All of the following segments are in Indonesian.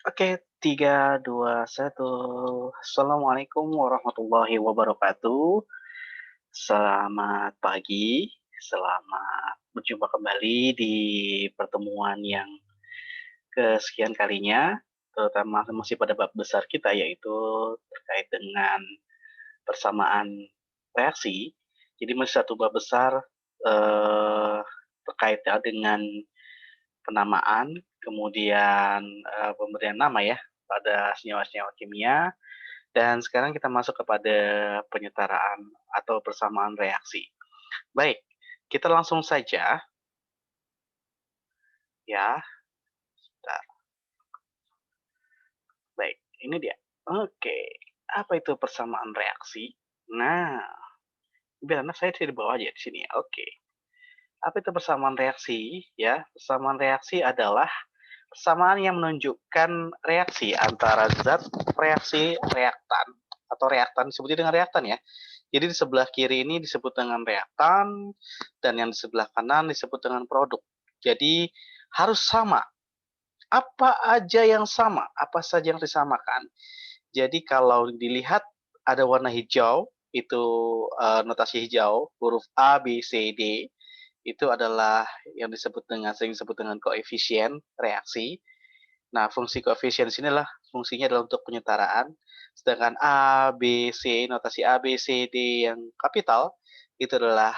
Oke, 3, 2, 1. Assalamualaikum warahmatullahi wabarakatuh. Selamat pagi, selamat berjumpa kembali di pertemuan yang kesekian kalinya, terutama masih pada bab besar kita, yaitu terkait dengan persamaan reaksi. Jadi masih satu bab besar, terkait ya dengan penamaan, kemudian, pemberian nama ya, pada senyawa-senyawa kimia, dan sekarang kita masuk kepada penyetaraan atau persamaan reaksi. Baik, kita langsung saja ya, bentar, baik, ini dia. Oke, apa itu persamaan reaksi? Nah, biar saya di bawah aja di sini ya, oke. Apa itu persamaan reaksi? Ya, persamaan reaksi adalah persamaan yang menunjukkan reaksi antara zat reaksi reaktan atau reaktan disebutnya dengan reaktan ya. Jadi di sebelah kiri ini disebut dengan reaktan dan yang di sebelah kanan disebut dengan produk. Jadi harus sama. Apa aja yang sama? Apa saja yang disamakan? Jadi kalau dilihat ada warna hijau, itu notasi hijau, huruf A, B, C, D, itu adalah yang sering disebut dengan koefisien reaksi. Nah, fungsi koefisien di sini adalah fungsinya adalah untuk penyetaraan, sedangkan A, B, C, notasi A, B, C, D yang kapital, itu adalah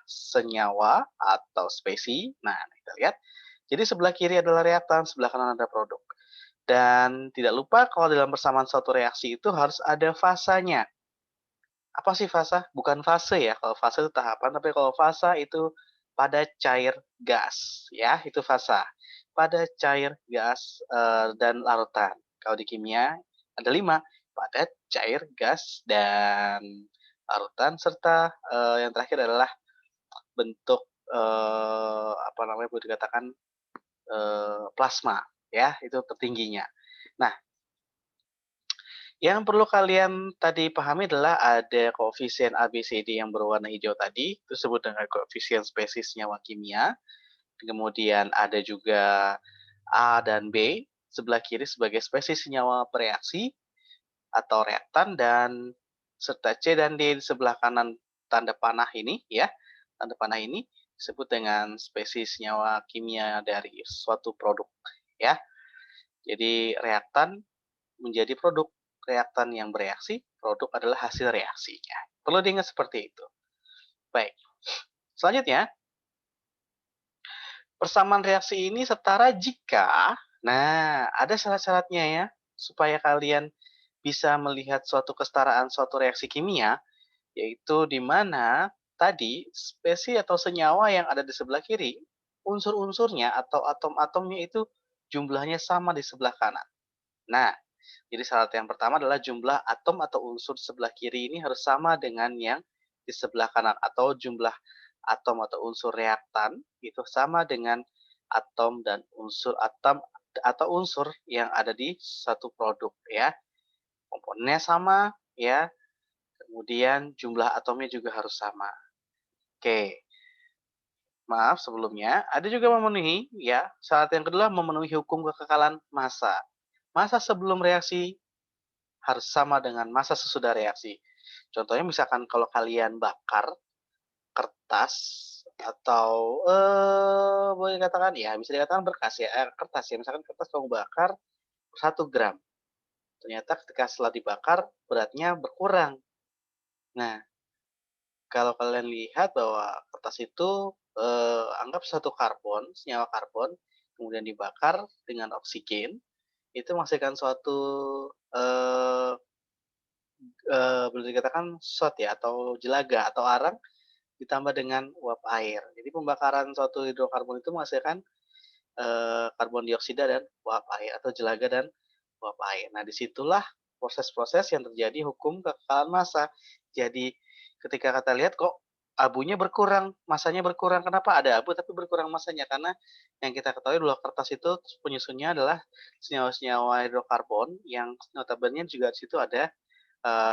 senyawa atau spesi. Nah, kita lihat. Jadi sebelah kiri adalah reaktan, sebelah kanan ada produk. Dan tidak lupa kalau dalam persamaan suatu reaksi itu harus ada fasanya. Apa sih fasa? Bukan fase ya, kalau fase itu tahapan, tapi kalau fasa itu pada cair gas, ya, itu fasa. Pada cair gas, dan larutan. Kalau di kimia ada 5, padat, cair, gas, dan larutan, serta, yang terakhir adalah bentuk, apa namanya, boleh dikatakan, plasma, ya, itu tertingginya. Nah, yang perlu kalian tadi pahami adalah ada koefisien A, B, C, D yang berwarna hijau tadi, itu disebut dengan koefisien spesies senyawa kimia. Kemudian ada juga A dan B, sebelah kiri sebagai spesies senyawa bereaksi atau reaktan, dan serta C dan D di sebelah kanan tanda panah ini ya, tanda panah ini disebut dengan spesies senyawa kimia dari suatu produk ya. Jadi reaktan menjadi produk, reaktan yang bereaksi, produk adalah hasil reaksinya. Perlu diingat seperti itu. Baik, selanjutnya, persamaan reaksi ini setara jika, nah ada syarat-syaratnya ya, supaya kalian bisa melihat suatu kesetaraan suatu reaksi kimia, yaitu di mana tadi spesies atau senyawa yang ada di sebelah kiri, unsur-unsurnya atau atom-atomnya itu jumlahnya sama di sebelah kanan. Nah, jadi syarat yang pertama adalah jumlah atom atau unsur sebelah kiri ini harus sama dengan yang di sebelah kanan, atau jumlah atom atau unsur reaktan itu sama dengan atom atau unsur yang ada di satu produk ya. Komponennya sama ya, kemudian jumlah atomnya juga harus sama. Oke, maaf sebelumnya, ada juga memenuhi ya, syarat yang kedua memenuhi hukum kekekalan massa. Massa sebelum reaksi harus sama dengan massa sesudah reaksi. Contohnya misalkan kalau kalian bakar kertas atau, boleh dikatakan ya bisa dikatakan berkas ya, kertas ya, misalkan kertas kamu bakar 1 gram, ternyata ketika setelah dibakar beratnya berkurang. Nah, kalau kalian lihat bahwa kertas itu, anggap satu karbon, senyawa karbon, kemudian dibakar dengan oksigen, itu menghasilkan suatu, eee boleh dikatakan shot ya, atau jelaga atau arang ditambah dengan uap air. Jadi pembakaran suatu hidrokarbon itu menghasilkan, karbon dioksida dan uap air atau jelaga dan uap air. Nah, disitulah proses-proses yang terjadi hukum kekekalan massa. Jadi ketika kita lihat kok abunya berkurang, massanya berkurang, kenapa ada abu tapi berkurang massanya? Karena yang kita ketahui bahwa kertas itu penyusunnya adalah senyawa-senyawa hidrokarbon yang notabene juga di situ ada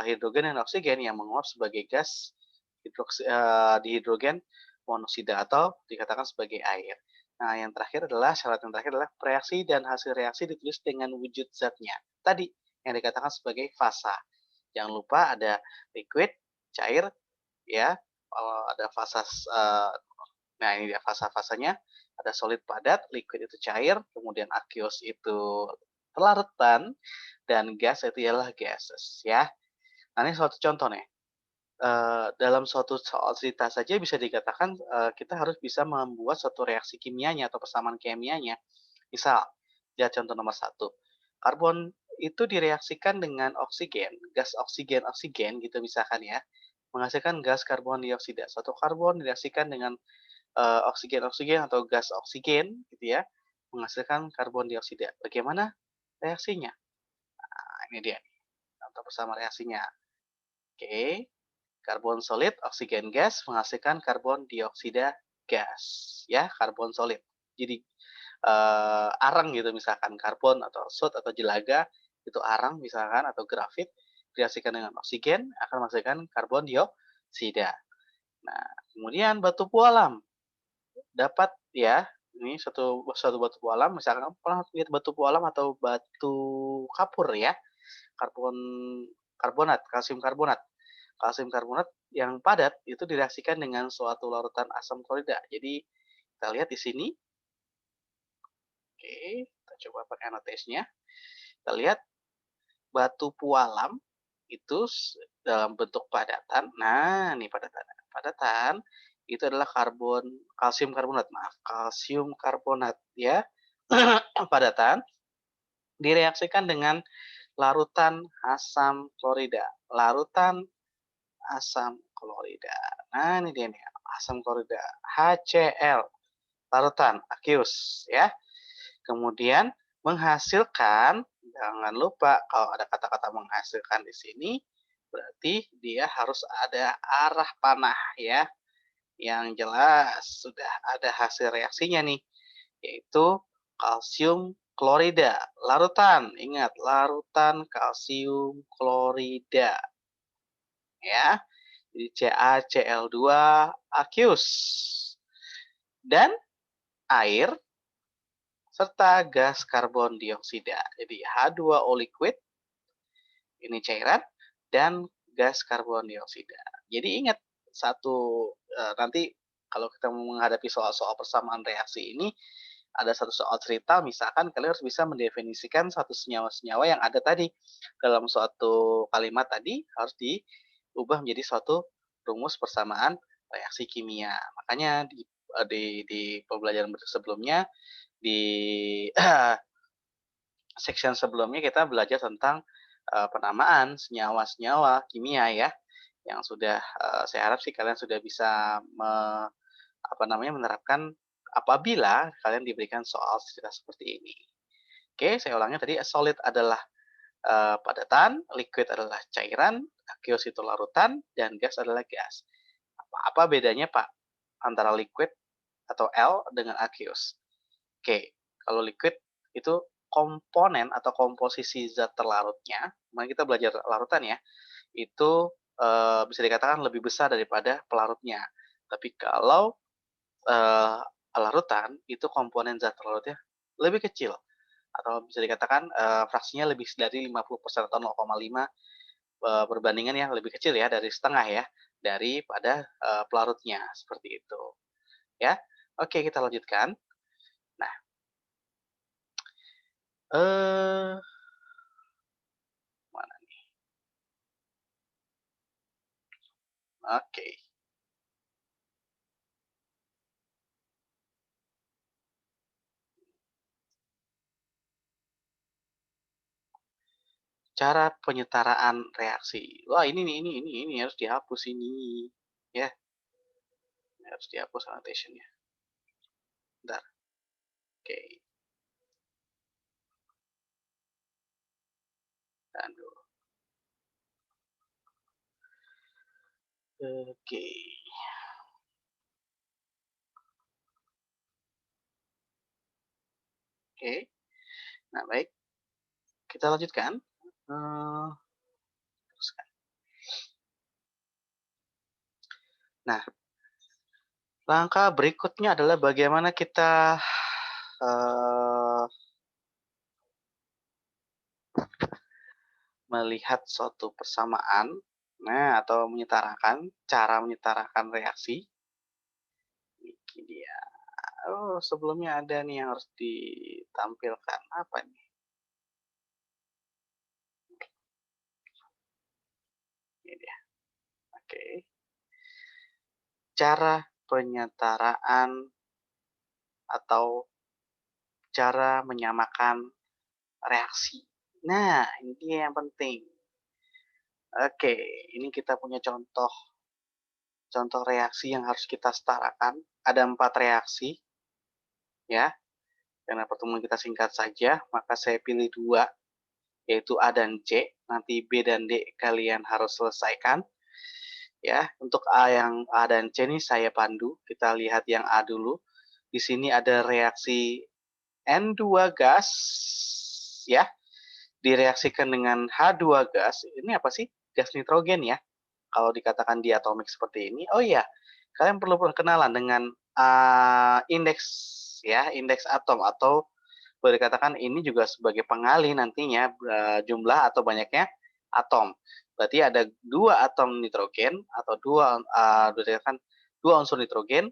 hidrogen dan oksigen yang menguap sebagai gas dihidrogen monoksida atau dikatakan sebagai air. Nah, yang terakhir adalah syarat yang terakhir adalah reaksi dan hasil reaksi ditulis dengan wujud zatnya. Tadi yang dikatakan sebagai fasa. Jangan lupa ada liquid, cair, ya. Ada fasa nah ini dia fasa-fasanya. Ada solid padat, liquid itu cair, kemudian aqueous itu larutan, dan gas itu ialah gases ya. Nah, ini suatu contoh nih. Dalam suatu soal cerita saja bisa dikatakan, kita harus bisa membuat suatu reaksi kimianya atau persamaan kimianya. Misal, lihat contoh nomor satu, karbon itu direaksikan dengan oksigen, gas oksigen-oksigen gitu misalkan ya, menghasilkan gas karbon dioksida. Suatu karbon direaksikan dengan, oksigen-oksigen atau gas oksigen gitu ya, menghasilkan karbon dioksida. Bagaimana reaksinya? Nah, ini dia nih, contoh bersama reaksinya. Oke. Karbon solid, oksigen gas menghasilkan karbon dioksida gas, ya, karbon solid. Jadi, arang gitu misalkan, karbon atau soot atau jelaga, itu arang misalkan atau grafit, direaksikan dengan oksigen akan menghasilkan karbon dioksida. Nah, kemudian batu pualam dapat ya, ini suatu suatu batu pualam misalkan kamu pernah lihat batu pualam atau batu kapur ya, karbon karbonat, kalsium karbonat. Kalsium karbonat yang padat itu direaksikan dengan suatu larutan asam klorida. Jadi kita lihat di sini, oke, kita coba pakai anotasinya. Kita lihat batu pualam itu dalam bentuk padatan. Nah, ini padatan. Padatan itu adalah kalsium karbonat, maaf, kalsium karbonat ya. Padatan direaksikan dengan larutan asam klorida. Larutan asam klorida. Nah, ini dia nih, asam klorida, HCl, larutan, aqueous ya. Kemudian menghasilkan, jangan lupa kalau ada kata-kata menghasilkan di sini, berarti dia harus ada arah panah ya. Yang jelas sudah ada hasil reaksinya nih, yaitu kalsium klorida, larutan. Ingat, larutan kalsium klorida ya. Jadi CaCl2 aqueous. Dan air serta gas karbon dioksida. Jadi H2O liquid, ini cairan, dan gas karbon dioksida. Jadi ingat, nanti kalau kita menghadapi soal-soal persamaan reaksi ini, ada satu soal cerita, misalkan kalian harus bisa mendefinisikan satu senyawa-senyawa yang ada tadi dalam suatu kalimat tadi harus diubah menjadi suatu rumus persamaan reaksi kimia. Makanya di pembelajaran sebelumnya, di section sebelumnya kita belajar tentang penamaan senyawa-senyawa kimia ya, yang sudah saya harap sih kalian sudah bisa menerapkan apabila kalian diberikan soal cerita seperti ini. Oke, saya ulangnya tadi, solid adalah padatan, liquid adalah cairan, aqueous itu larutan, dan gas adalah gas. Apa bedanya Pak antara liquid atau L dengan aqueous? Oke, kalau liquid itu komponen atau komposisi zat terlarutnya, kemarin kita belajar larutan ya, itu bisa dikatakan lebih besar daripada pelarutnya. Tapi kalau larutan, itu komponen zat terlarutnya lebih kecil atau bisa dikatakan, fraksinya lebih dari 50% atau 0,5, perbandingan yang lebih kecil ya, dari setengah ya, daripada, pelarutnya, seperti itu, ya. Oke, kita lanjutkan. Nah, eee, mana nih? Oke. Cara penyetaraan reaksi. Wah, ini nih, ini harus dihapus ini, ya, harus dihapus annotation-nya. Bentar, oke, aduh, oke. Oke, nah baik, kita lanjutkan, teruskan. Nah, Langkah berikutnya adalah bagaimana kita, eee, melihat suatu persamaan, nah atau menyetarakan, cara menyetarakan reaksi, ini dia. Oh, sebelumnya ada nih yang harus ditampilkan, apa nih? Ini dia, oke. Cara penyetaraan atau cara menyamakan reaksi. Nah, ini dia yang penting. Oke, ini kita punya contoh contoh reaksi yang harus kita setarakan. Ada 4 reaksi, ya. Karena pertemuan kita singkat saja, maka saya pilih 2, yaitu A dan C. Nanti B dan D kalian harus selesaikan, ya. Untuk A dan C ini saya pandu. Kita lihat yang A dulu. Di sini ada reaksi N2 gas, ya, direaksikan dengan H2 gas. Ini apa sih? Gas nitrogen ya. Kalau dikatakan diatomik seperti ini. Oh iya, kalian perlu perkenalan dengan indeks ya, indeks atom atau boleh dikatakan ini juga sebagai pengalih nantinya jumlah atau banyaknya atom. Berarti ada 2 atom nitrogen atau boleh dikatakan 2 unsur nitrogen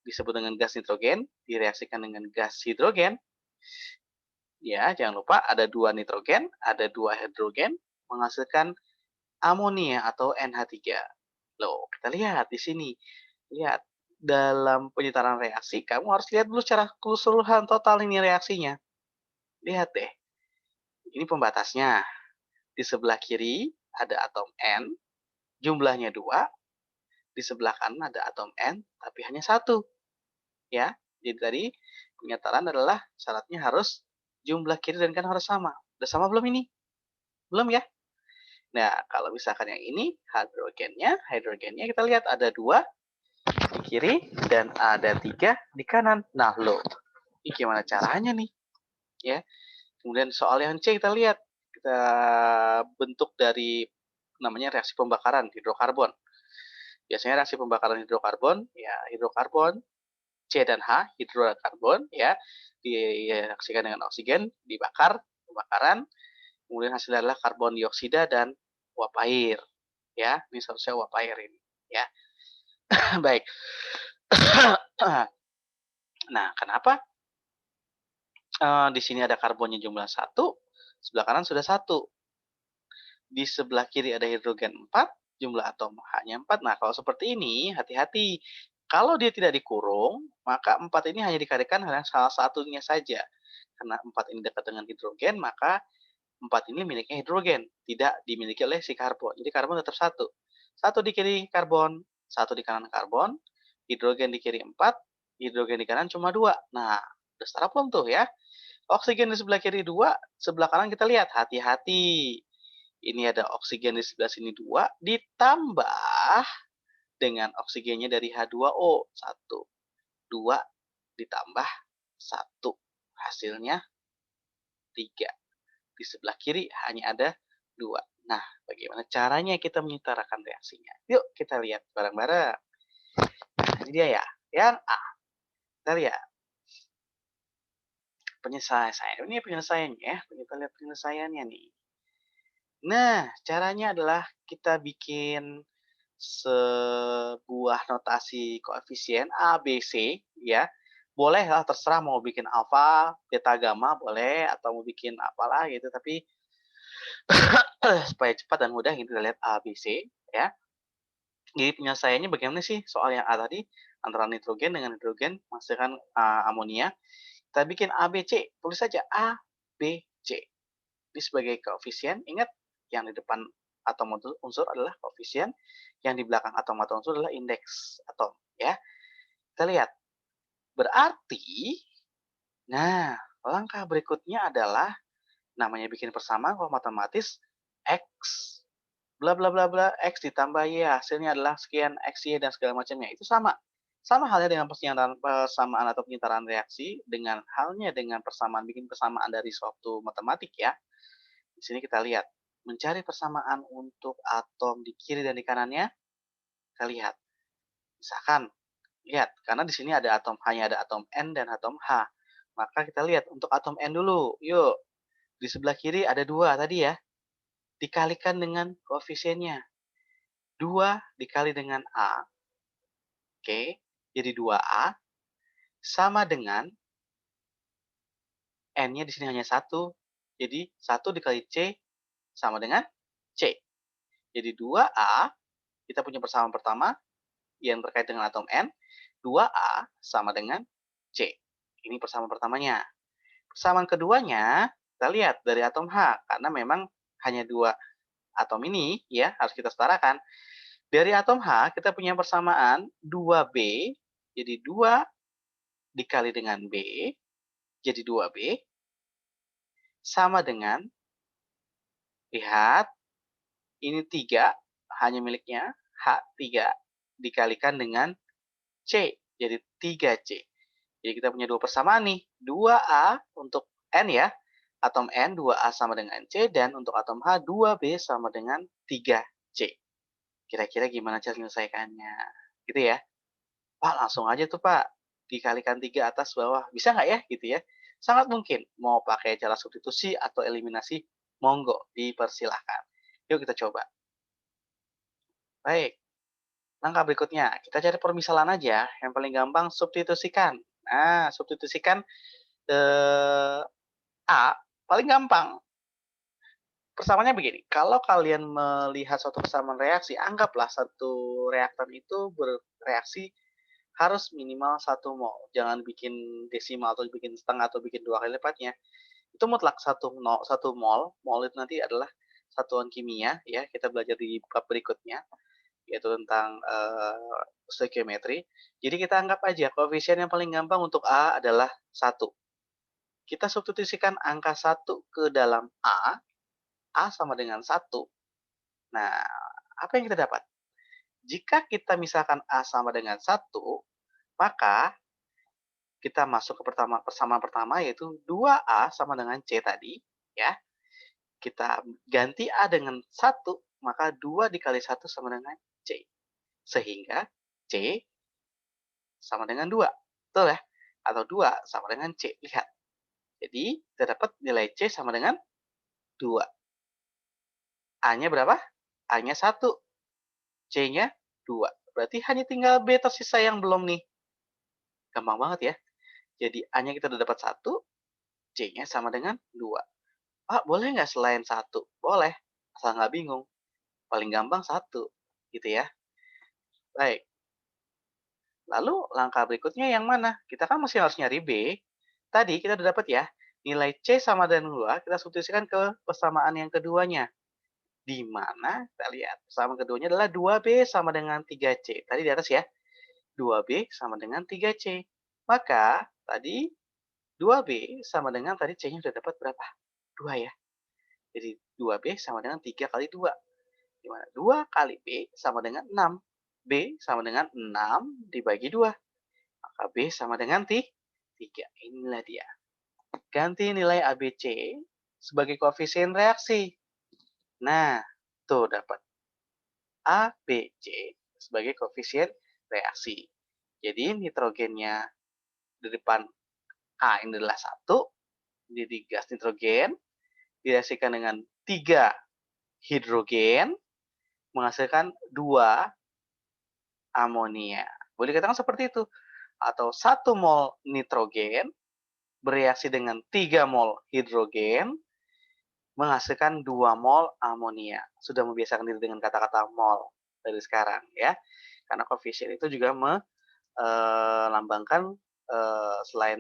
disebut dengan gas nitrogen direaksikan dengan gas hidrogen. Ya, jangan lupa ada 2 nitrogen, ada 2 hidrogen menghasilkan amonia atau NH3. Loh, kita lihat di sini. Lihat, dalam penyetaraan reaksi, kamu harus lihat dulu secara keseluruhan total ini reaksinya. Lihat deh, ini pembatasnya. Di sebelah kiri ada atom N, jumlahnya 2. Di sebelah kanan ada atom N, tapi hanya 1. Ya, jadi tadi penyetaraan adalah syaratnya harus jumlah kiri dan kanan harus sama. Udah sama belum ini? Belum ya? Nah, kalau misalkan yang ini, hidrogennya kita lihat ada 2 di kiri dan ada 3 di kanan. Nah, loh, ini gimana caranya nih? Ya. Kemudian soal yang C kita lihat. Kita bentuk dari namanya reaksi pembakaran hidrokarbon. Biasanya reaksi pembakaran hidrokarbon, ya hidrokarbon C dan H, hidrokarbon ya, direaksikan dengan oksigen, dibakar, pembakaran, kemudian hasilnya adalah karbon dioksida dan uap air. Ya, ini seharusnya uap air ini, ya. Baik. Nah, kenapa di sini ada karbonnya jumlah 1, sebelah kanan sudah 1. Di sebelah kiri ada hidrogen 4, jumlah atom H-nya 4. Nah, kalau seperti ini, hati-hati. Kalau dia tidak dikurung, maka 4 ini hanya dikalikan hanya salah satunya saja. Karena 4 ini dekat dengan hidrogen, maka 4 ini miliknya hidrogen, tidak dimiliki oleh si karbon. Jadi karbon tetap 1. 1 di kiri karbon, 1 di kanan karbon, hidrogen di kiri 4, hidrogen di kanan cuma 2. Nah, udah setara belum tuh ya? Oksigen di sebelah kiri 2, sebelah kanan kita lihat, hati-hati. Ini ada oksigen di sebelah sini 2, ditambah dengan oksigennya dari H2O, 1. 2 ditambah 1, hasilnya 3. Di sebelah kiri hanya ada 2. Nah, bagaimana caranya kita menyetarakan reaksinya? Yuk kita lihat bareng-bareng. Nah, ini dia ya, yang A. Kita lihat penyelesaian. Ini penyelesaiannya ya, kita lihat penyelesaiannya nih. Nah, caranya adalah kita bikin sebuah notasi koefisien A, B, C, ya. Boleh lah, terserah mau bikin alfa, beta, gamma, boleh, atau mau bikin apalah gitu, tapi supaya cepat dan mudah kita lihat A, B, C, ya. Jadi penyelesaiannya bagaimana sih soal yang A tadi, antara nitrogen dengan hidrogen menghasilkan amonia. Kita bikin A, B, C, tulis saja A, B, C. Ini sebagai koefisien, ingat yang di depan atom unsur adalah koefisien, yang di belakang atom atau unsur adalah indeks atom, ya. Kita lihat. Berarti, nah, langkah berikutnya adalah namanya bikin persamaan kalau matematis X bla bla bla bla X ditambah Y hasilnya adalah sekian X, Y dan segala macamnya. Itu sama. Sama halnya dengan persamaan atau penyetaraan reaksi dengan halnya dengan persamaan bikin persamaan dari suatu matematik ya. Di sini kita lihat mencari persamaan untuk atom di kiri dan di kanannya. Kita lihat. Misalkan Lihat, karena di sini ada hanya ada atom N dan atom H. Maka kita lihat untuk atom N dulu. Yuk, di sebelah kiri ada 2 tadi ya. Dikalikan dengan koefisiennya. 2 dikali dengan A, oke, jadi 2A, sama dengan N-nya di sini hanya 1, jadi 1 dikali C sama dengan C. Jadi 2A, kita punya persamaan pertama yang terkait dengan atom N, 2A sama dengan C. Ini persamaan pertamanya. Persamaan keduanya, kita lihat dari atom H, karena memang hanya 2 atom ini ya harus kita setarakan. Dari atom H kita punya persamaan 2B, jadi 2 dikali dengan B, jadi 2B, sama dengan, lihat, ini 3, hanya miliknya H3, dikalikan dengan C, jadi 3C. Jadi kita punya 2 persamaan nih, 2A untuk N ya, atom N 2A sama dengan C, dan untuk atom H 2B sama dengan 3C. Kira-kira gimana cara menyelesaikannya? Gitu ya. Pak, langsung aja tuh Pak, dikalikan 3 atas bawah. Bisa nggak ya? Gitu ya. Sangat mungkin. Mau pakai cara substitusi atau eliminasi, monggo, dipersilahkan. Yuk kita coba. Baik, langkah berikutnya, kita cari permisalan aja. Yang paling gampang, substitusikan. Nah, substitusikan A, paling gampang. Persamaannya begini, kalau kalian melihat suatu persamaan reaksi, anggaplah satu reaktan itu bereaksi harus minimal 1 mol. Jangan bikin desimal atau bikin setengah atau bikin 2 kali lipatnya. Itu mutlak 1 mol. Mol itu nanti adalah satuan kimia ya, kita belajar di bab berikutnya yaitu tentang stoikiometri. Jadi kita anggap aja koefisien yang paling gampang untuk A adalah 1. Kita substitusikan angka 1 ke dalam A sama dengan 1. Nah, apa yang kita dapat? Jika kita misalkan A sama dengan 1, maka kita masuk ke persamaan pertama yaitu 2A sama dengan C tadi, ya. Kita ganti A dengan 1, maka 2 dikali 1 sama dengan C. Sehingga C sama dengan 2. Betul ya? Atau 2 sama dengan C. Lihat. Jadi, kita dapat nilai C sama dengan 2. A-nya berapa? A-nya 1. C-nya 2. Berarti hanya tinggal B tersisa yang belum nih. Gampang banget ya. Jadi A-nya kita udah dapat 1, C-nya sama dengan 2. Pak, boleh nggak selain 1? Boleh, asal nggak bingung. Paling gampang 1, gitu ya. Baik, lalu langkah berikutnya yang mana? Kita kan masih harus nyari B. Tadi kita udah dapat ya, nilai C sama dengan 2, kita substitusikan ke persamaan yang keduanya. Di mana, kita lihat, persamaan keduanya adalah 2B sama dengan 3C. Tadi di atas ya, 2B sama dengan 3C. Maka, tadi 2B sama dengan tadi C-nya sudah dapat berapa? 2 ya. Jadi 2B sama dengan 3 kali 2. Di mana 2 kali B sama dengan 6. B sama dengan 6 dibagi 2. Maka B sama dengan 3. Inilah dia. Ganti nilai ABC sebagai koefisien reaksi. Nah, tuh dapat ABC sebagai koefisien reaksi. Jadi nitrogennya di depan A ini adalah 1, jadi gas nitrogen, direaksikan dengan 3 hidrogen, menghasilkan 2 amonia. Boleh dikatakan seperti itu. Atau 1 mol nitrogen bereaksi dengan 3 mol hidrogen, menghasilkan 2 mol amonia. Sudah membiasakan diri dengan kata-kata mol dari sekarang ya. Karena koefisien itu juga melambangkan selain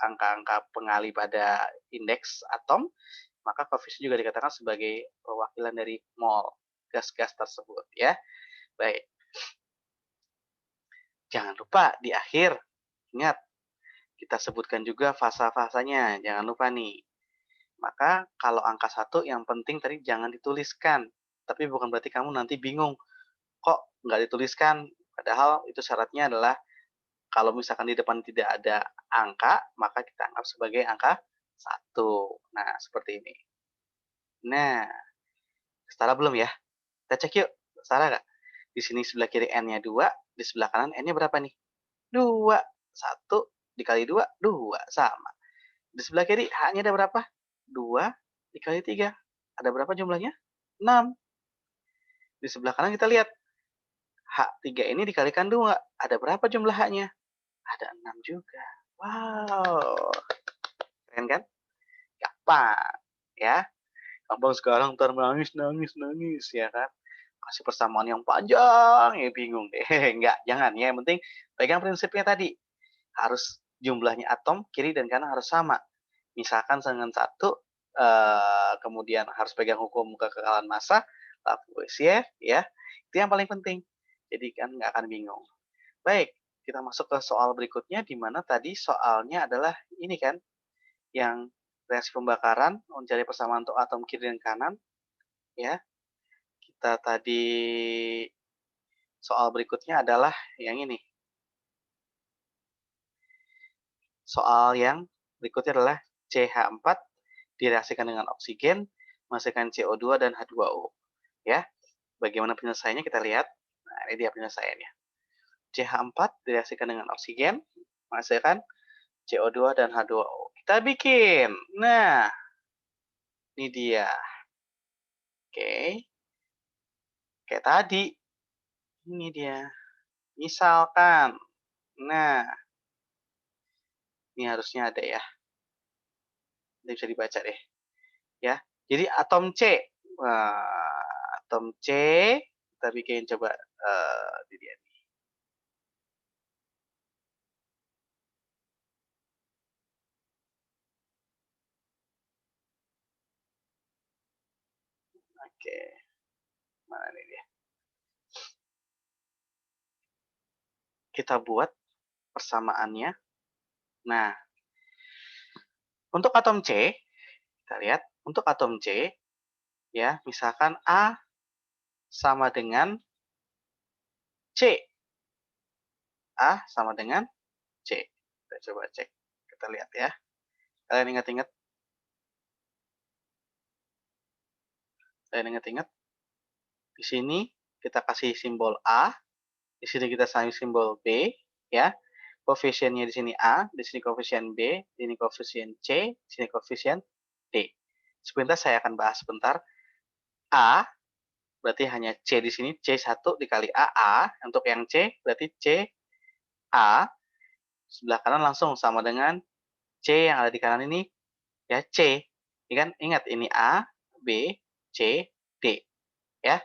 angka-angka pengali pada indeks atom, maka koefisien juga dikatakan sebagai perwakilan dari mol gas-gas tersebut ya. Baik. Jangan lupa di akhir, ingat, kita sebutkan juga fasa-fasanya, jangan lupa nih. Maka kalau angka 1 yang penting tadi jangan dituliskan. Tapi bukan berarti kamu nanti bingung, kok nggak dituliskan? Padahal itu syaratnya adalah kalau misalkan di depan tidak ada angka, maka kita anggap sebagai angka 1. Nah, seperti ini. Nah, setara belum ya? Kita cek yuk, setara nggak? Di sini sebelah kiri N-nya 2, Di sebelah kanan N-nya berapa nih? 2. 1 dikali 2, 2, sama. Di sebelah kiri H-nya ada berapa? 2 dikali 3. Ada berapa jumlahnya? 6. Di sebelah kanan kita lihat, H3 ini dikalikan 2. Ada berapa jumlah H-nya? Ada 6 juga. Wow, keren kan? Gampang, ya. Gampang sekarang ntar nangis, nangis, nangis, ya kan? Kasih persamaan yang panjang, ya bingung deh. Enggak, jangan ya. Yang penting pegang prinsipnya tadi. Harus jumlahnya atom kiri dan kanan harus sama. Misalkan dengan satu, kemudian harus pegang hukum kekekalan massa, Lavoisier, ya. Itu yang paling penting. Jadi kan nggak akan bingung. Baik, kita masuk ke soal berikutnya, di mana tadi soalnya adalah ini kan, yang reaksi pembakaran mencari persamaan untuk atom kiri dan kanan, ya. Kita tadi soal berikutnya adalah yang ini. Soal yang berikutnya adalah CH4 direaksikan dengan oksigen, menghasilkan CO2 dan H2O. Ya, bagaimana penyelesaiannya kita lihat. Nah, ini dia penyelesaiannya. CH4 direaksikan dengan oksigen, menghasilkan CO2 dan H2O. Kita bikin. Nah, ini dia. Oke. Kayak tadi. Ini dia. Misalkan. Nah, ini harusnya ada ya. Ini bisa dibaca deh. Ya. Jadi atom C. Atom C kita bikin coba ini dia. Oke. Mana nih dia? Kita buat persamaannya. Nah, untuk atom C, kita lihat untuk atom C, ya, misalkan A sama dengan C. A sama dengan C. Kita coba cek. Kita lihat ya. Kalian ingat-ingat? Kalian ingat-ingat? Di sini kita kasih simbol A, di sini kita kasih simbol B, ya. Koefisiennya di sini A, di sini koefisien B, di sini koefisien C, di sini koefisien D. Sebentar saya akan bahas sebentar. A berarti hanya C di sini, C1 dikali A. Untuk yang C berarti C A, sebelah kanan langsung sama dengan C yang ada di kanan ini, ya C. Ini kan ingat ini A, B, C, D, ya.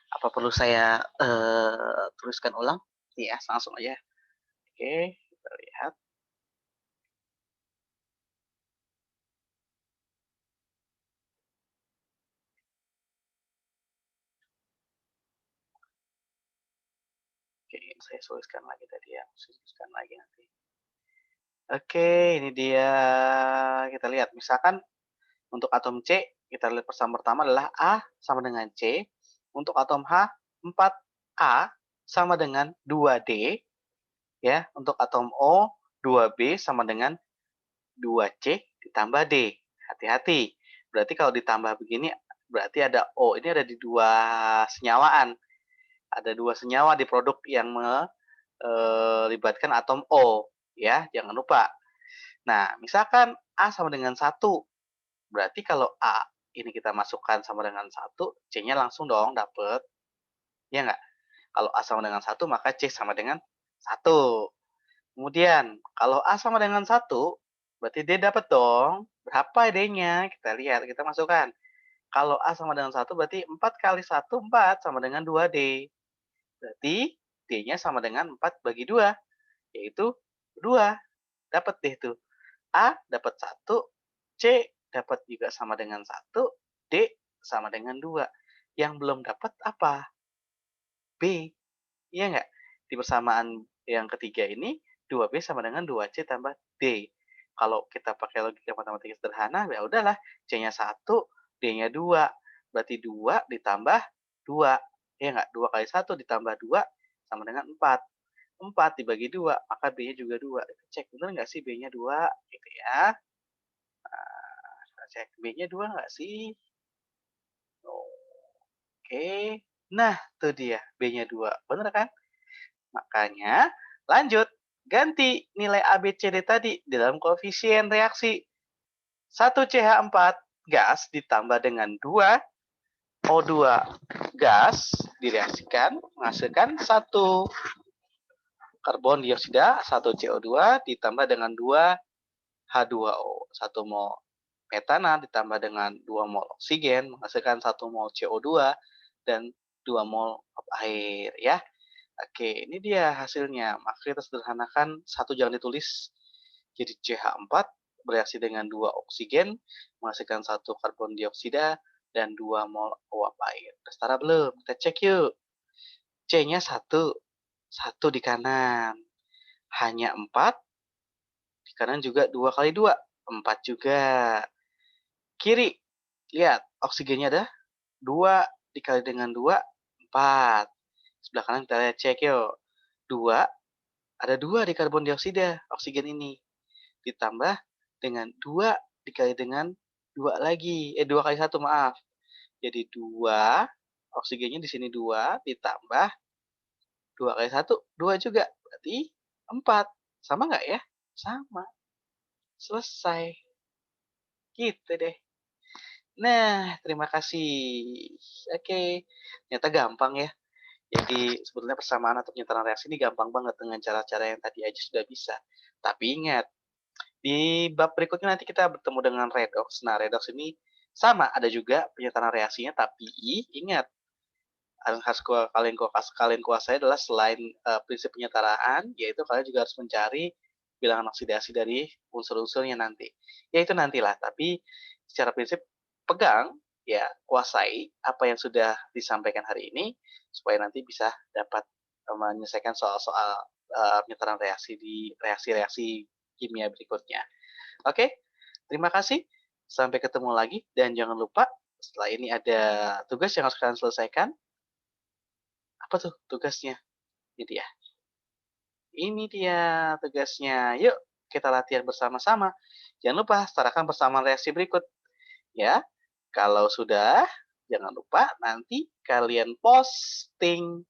Apa perlu saya tuliskan ulang? Iya, langsung aja. Oke, kita lihat. Oke, saya tuliskan lagi tadi ya, saya tuliskan lagi nanti. Oke, ini dia. Kita lihat, misalkan untuk atom C, kita lihat persamaan pertama adalah A sama dengan C. Untuk atom H, 4A sama dengan 2D. Ya, untuk atom O, 2B sama dengan 2C ditambah D. Hati-hati. Berarti kalau ditambah begini, berarti ada O. Ini ada di dua senyawaan. Ada dua senyawa di produk yang melibatkan atom O. Ya, jangan lupa. Nah, misalkan A sama dengan 1. Berarti kalau A ini kita masukkan sama dengan 1, C-nya langsung dong dapet. Ya nggak? Kalau A sama dengan 1, maka C sama dengan 1. Kemudian, kalau A sama dengan 1, berarti D dapat dong. Berapa D-nya? Kita lihat, kita masukkan. Kalau A sama dengan 1, berarti 4 kali 1, 4 sama dengan 2D. Berarti D-nya sama dengan 4 bagi 2, yaitu 2. Dapat deh tuh. A dapat 1, C dapat juga sama dengan 1, D sama dengan 2. Yang belum dapat apa? B. Iya nggak? Di persamaan yang ketiga ini, 2B sama dengan 2C tambah D. Kalau kita pakai logika matematika sederhana, ya udahlah, C-nya 1, D-nya 2. Berarti 2 ditambah 2. Ya nggak? 2 kali 1 ditambah 2 sama dengan 4. 4 dibagi 2, maka B-nya juga 2. Cek bener nggak sih B-nya 2? Gitu ya. Nah, cek B-nya 2 nggak sih? Oke. Nah, tuh dia. B-nya 2. Bener kan? Makanya, lanjut, ganti nilai A, B, C, D tadi di dalam koefisien reaksi. 1CH4 gas ditambah dengan 2 O2 gas direaksikan menghasilkan 1 karbon dioksida, 1 CO2 ditambah dengan 2 H2O. 1 mol metana ditambah dengan 2 mol oksigen menghasilkan 1 mol CO2 dan 2 mol air ya. Oke, ini dia hasilnya. Maka kita sederhanakan, 1 jangan ditulis jadi CH4 bereaksi dengan 2 oksigen menghasilkan 1 karbon dioksida dan 2 mol uap air. Udah setara belum? Kita cek yuk. C-nya 1, 1 di kanan. Hanya 4, di kanan juga 2 kali 2, 4 juga. Kiri, lihat oksigennya ada 2 dikali dengan 2, 4. Sebelah kanan kita lihat cek yuk. 2, ada 2 di karbon dioksida, oksigen ini. Ditambah dengan 2 dikali dengan 2 lagi, 2 kali 1 maaf. Jadi 2, oksigennya di sini 2, ditambah 2 kali 1, 2 juga. Berarti 4. Sama nggak ya? Sama. Selesai. Gitu deh. Nah, terima kasih. Oke, ternyata gampang ya. Jadi sebetulnya persamaan atau penyentuhan reaksi ini gampang banget dengan cara-cara yang tadi aja sudah bisa. Tapi ingat, di bab berikutnya nanti kita bertemu dengan redox. Nah, redox ini sama, ada juga penyentuhan reaksinya, tapi ingat, yang harus kalian kuasai adalah selain prinsip penyetaraan, yaitu kalian juga harus mencari bilangan oksidasi dari unsur-unsurnya nanti. Ya itu nantilah, tapi secara prinsip pegang, ya kuasai apa yang sudah disampaikan hari ini, supaya nanti bisa dapat menyelesaikan soal-soal penyetaraan reaksi di reaksi-reaksi kimia berikutnya. Oke, terima kasih. Sampai ketemu lagi, dan jangan lupa setelah ini ada tugas yang harus kalian selesaikan. Apa tuh tugasnya? Ini dia. Ini dia tugasnya. Yuk, kita latihan bersama-sama. Jangan lupa setarakan persamaan reaksi berikut. Ya, kalau sudah, jangan lupa nanti kalian posting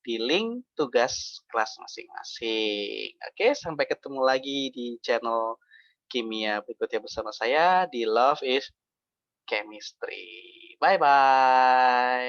di link tugas kelas masing-masing. Oke, sampai ketemu lagi di channel kimia berikutnya bersama saya di Love is Chemistry. Bye-bye.